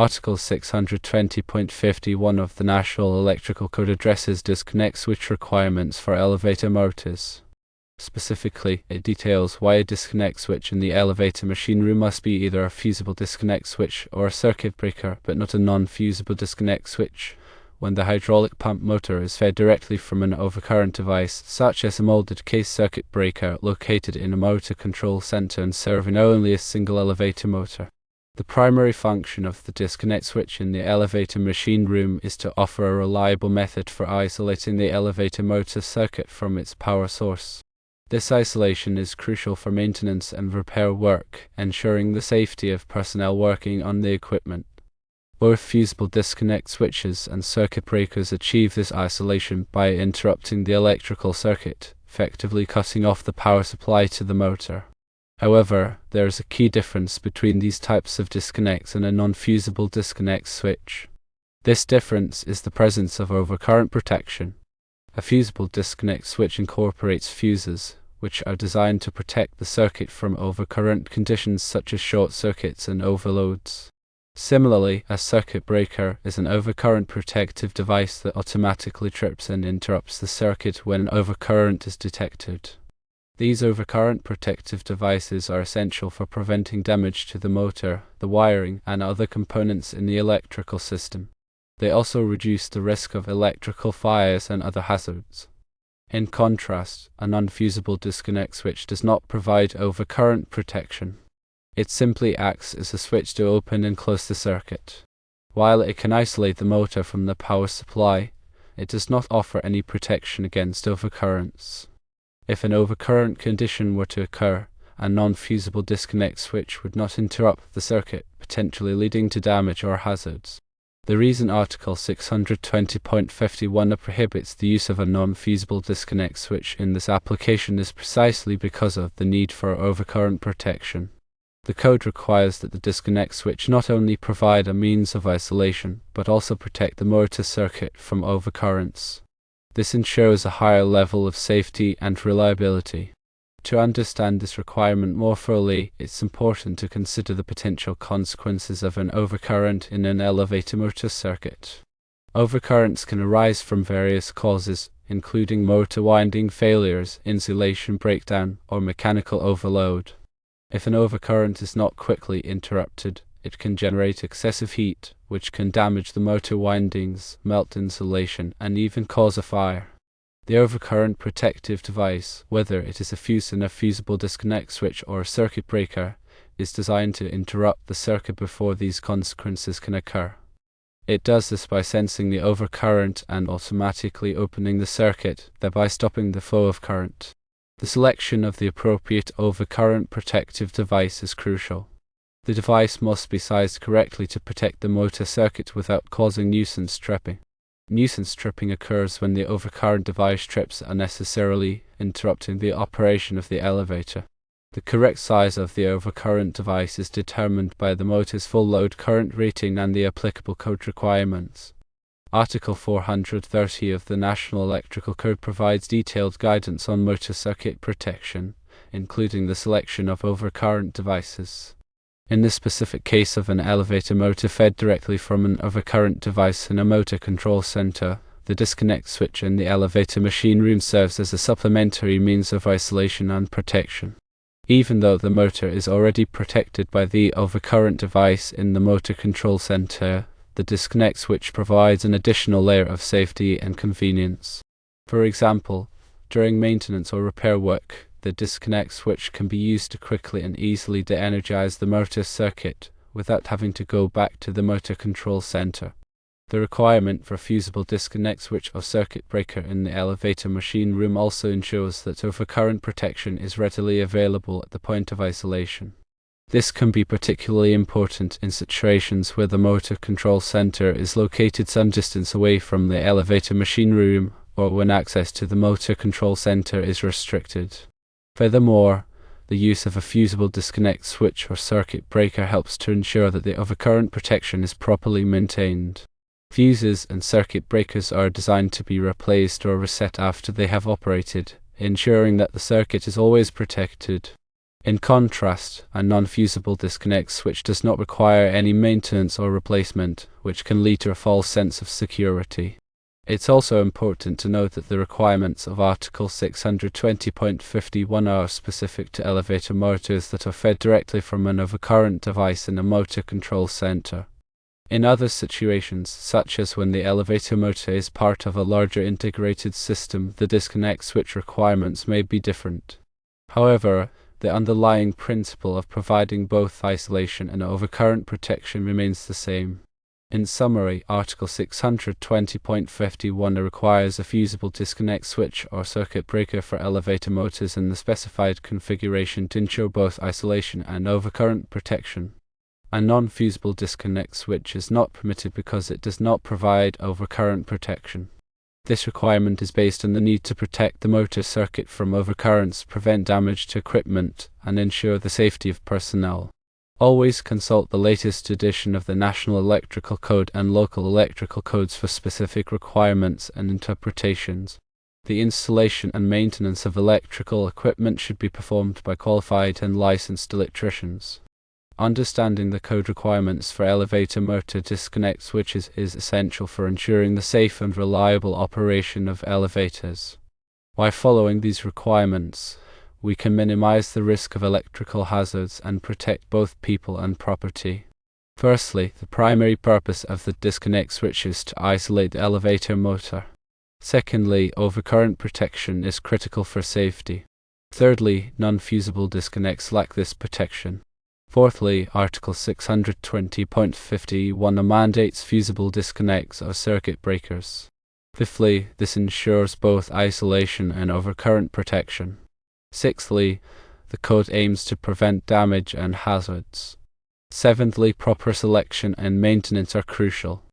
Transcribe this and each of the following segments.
Article 620.51 of the National Electrical Code addresses disconnect switch requirements for elevator motors. Specifically, it details why a disconnect switch in the elevator machine room must be either a fusible disconnect switch or a circuit breaker, but not a non-fusible disconnect switch. When the hydraulic pump motor is fed directly from an overcurrent device, such as a molded case circuit breaker located in a motor control center and serving only a single elevator motor. The primary function of the disconnect switch in the elevator machine room is to offer a reliable method for isolating the elevator motor circuit from its power source. This isolation is crucial for maintenance and repair work, ensuring the safety of personnel working on the equipment. Both fusible disconnect switches and circuit breakers achieve this isolation by interrupting the electrical circuit, effectively cutting off the power supply to the motor. However, there is a key difference between these types of disconnects and a non-fusible disconnect switch. This difference is the presence of overcurrent protection. A fusible disconnect switch incorporates fuses, which are designed to protect the circuit from overcurrent conditions such as short circuits and overloads. Similarly, a circuit breaker is an overcurrent protective device that automatically trips and interrupts the circuit when an overcurrent is detected. These overcurrent protective devices are essential for preventing damage to the motor, the wiring, and other components in the electrical system. They also reduce the risk of electrical fires and other hazards. In contrast, a non-fusible disconnect switch does not provide overcurrent protection. It simply acts as a switch to open and close the circuit. While it can isolate the motor from the power supply, it does not offer any protection against overcurrents. If an overcurrent condition were to occur, a non-fusible disconnect switch would not interrupt the circuit, potentially leading to damage or hazards. The reason Article 620.51 prohibits the use of a non-fusible disconnect switch in this application is precisely because of the need for overcurrent protection. The code requires that the disconnect switch not only provide a means of isolation, but also protect the motor circuit from overcurrents. This ensures a higher level of safety and reliability. To understand this requirement more fully, it's important to consider the potential consequences of an overcurrent in an elevator motor circuit. Overcurrents can arise from various causes, including motor winding failures, insulation breakdown, or mechanical overload. If an overcurrent is not quickly interrupted, it can generate excessive heat, which can damage the motor windings, melt insulation, and even cause a fire. The overcurrent protective device, whether it is a fuse in a fusible disconnect switch or a circuit breaker, is designed to interrupt the circuit before these consequences can occur. It does this by sensing the overcurrent and automatically opening the circuit, thereby stopping the flow of current. The selection of the appropriate overcurrent protective device is crucial. The device must be sized correctly to protect the motor circuit without causing nuisance tripping. Nuisance tripping occurs when the overcurrent device trips unnecessarily, interrupting the operation of the elevator. The correct size of the overcurrent device is determined by the motor's full load current rating and the applicable code requirements. Article 430 of the National Electrical Code provides detailed guidance on motor circuit protection, including the selection of overcurrent devices. In the specific case of an elevator motor fed directly from an overcurrent device in a motor control center, the disconnect switch in the elevator machine room serves as a supplementary means of isolation and protection. Even though the motor is already protected by the overcurrent device in the motor control center, the disconnect switch provides an additional layer of safety and convenience. For example, during maintenance or repair work, the disconnect switch can be used to quickly and easily de-energize the motor circuit without having to go back to the motor control center. The requirement for a fusible disconnect switch or circuit breaker in the elevator machine room also ensures that overcurrent protection is readily available at the point of isolation. This can be particularly important in situations where the motor control center is located some distance away from the elevator machine room, or when access to the motor control center is restricted. Furthermore, the use of a fusible disconnect switch or circuit breaker helps to ensure that the overcurrent protection is properly maintained. Fuses and circuit breakers are designed to be replaced or reset after they have operated, ensuring that the circuit is always protected. In contrast, a non-fusible disconnect switch does not require any maintenance or replacement, which can lead to a false sense of security. It's also important to note that the requirements of Article 620.51 are specific to elevator motors that are fed directly from an overcurrent device in a motor control center. In other situations, such as when the elevator motor is part of a larger integrated system, the disconnect switch requirements may be different. However, the underlying principle of providing both isolation and overcurrent protection remains the same. In summary, Article 620.51 requires a fusible disconnect switch or circuit breaker for elevator motors in the specified configuration to ensure both isolation and overcurrent protection. A non-fusible disconnect switch is not permitted because it does not provide overcurrent protection. This requirement is based on the need to protect the motor circuit from overcurrents, prevent damage to equipment, and ensure the safety of personnel. Always consult the latest edition of the National Electrical Code and local electrical codes for specific requirements and interpretations. The installation and maintenance of electrical equipment should be performed by qualified and licensed electricians. Understanding the code requirements for elevator motor disconnect switches is essential for ensuring the safe and reliable operation of elevators. By following these requirements, we can minimize the risk of electrical hazards and protect both people and property. Firstly, the primary purpose of the disconnect switch is to isolate the elevator motor. Secondly, overcurrent protection is critical for safety. Thirdly, non-fusible disconnects lack this protection. Fourthly, Article 620.51 mandates fusible disconnects or circuit breakers. Fifthly, this ensures both isolation and overcurrent protection. Sixthly, the code aims to prevent damage and hazards. Seventhly, proper selection and maintenance are crucial.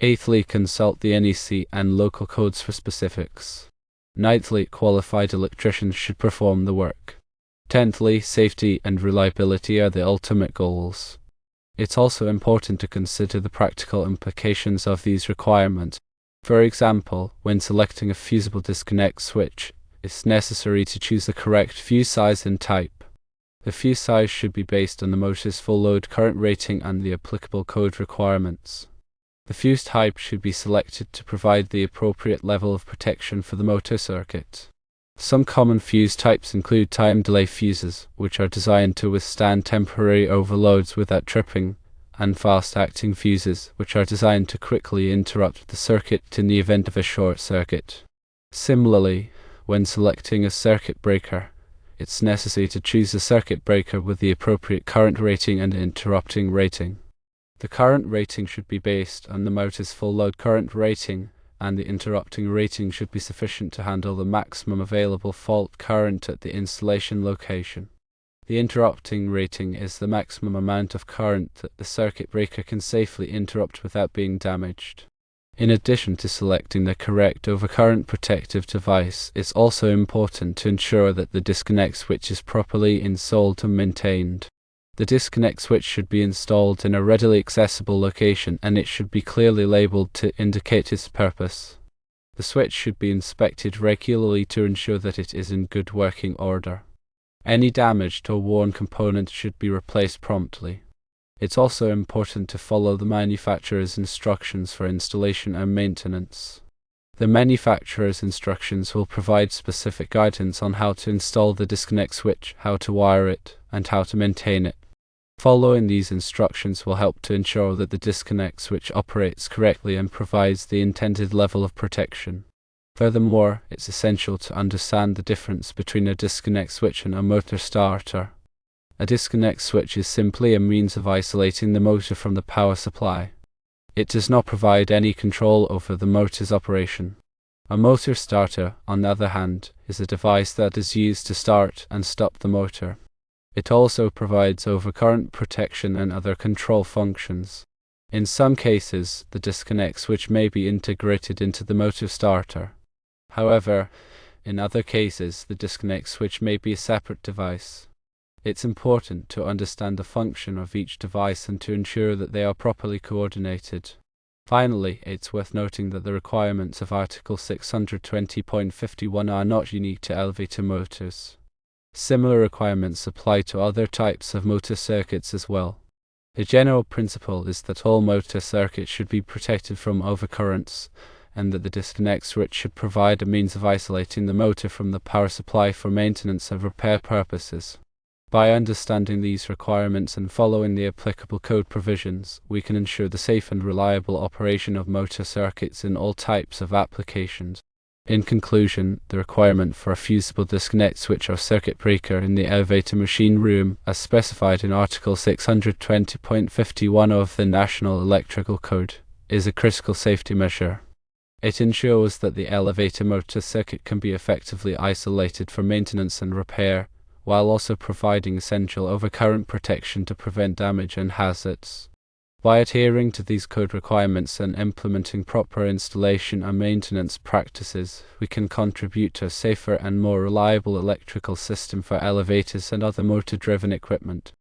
Eighthly, consult the NEC and local codes for specifics. Ninthly, qualified electricians should perform the work. Tenthly, safety and reliability are the ultimate goals. It's also important to consider the practical implications of these requirements. For example, when selecting a fusible disconnect switch, it's necessary to choose the correct fuse size and type. The fuse size should be based on the motor's full load current rating and the applicable code requirements. The fuse type should be selected to provide the appropriate level of protection for the motor circuit. Some common fuse types include time delay fuses, which are designed to withstand temporary overloads without tripping, and fast-acting fuses, which are designed to quickly interrupt the circuit in the event of a short circuit. Similarly, when selecting a circuit breaker, it's necessary to choose a circuit breaker with the appropriate current rating and interrupting rating. The current rating should be based on the motor's full load current rating, and the interrupting rating should be sufficient to handle the maximum available fault current at the installation location. The interrupting rating is the maximum amount of current that the circuit breaker can safely interrupt without being damaged. In addition to selecting the correct overcurrent protective device, it's also important to ensure that the disconnect switch is properly installed and maintained. The disconnect switch should be installed in a readily accessible location, and it should be clearly labeled to indicate its purpose. The switch should be inspected regularly to ensure that it is in good working order. Any damaged or worn component should be replaced promptly. It's also important to follow the manufacturer's instructions for installation and maintenance. The manufacturer's instructions will provide specific guidance on how to install the disconnect switch, how to wire it, and how to maintain it. Following these instructions will help to ensure that the disconnect switch operates correctly and provides the intended level of protection. Furthermore, it's essential to understand the difference between a disconnect switch and a motor starter. A disconnect switch is simply a means of isolating the motor from the power supply. It does not provide any control over the motor's operation. A motor starter, on the other hand, is a device that is used to start and stop the motor. It also provides overcurrent protection and other control functions. In some cases, the disconnect switch may be integrated into the motor starter. However, in other cases, the disconnect switch may be a separate device. It's important to understand the function of each device and to ensure that they are properly coordinated. Finally, it's worth noting that the requirements of Article 620.51 are not unique to elevator motors. Similar requirements apply to other types of motor circuits as well. The general principle is that all motor circuits should be protected from overcurrents, and that the disconnect switch should provide a means of isolating the motor from the power supply for maintenance and repair purposes. By understanding these requirements and following the applicable code provisions, we can ensure the safe and reliable operation of motor circuits in all types of applications. In conclusion, the requirement for a fusible disconnect switch or circuit breaker in the elevator machine room, as specified in Article 620.51 of the National Electrical Code, is a critical safety measure. It ensures that the elevator motor circuit can be effectively isolated for maintenance and repair, while also providing essential overcurrent protection to prevent damage and hazards. By adhering to these code requirements and implementing proper installation and maintenance practices, we can contribute to a safer and more reliable electrical system for elevators and other motor-driven equipment.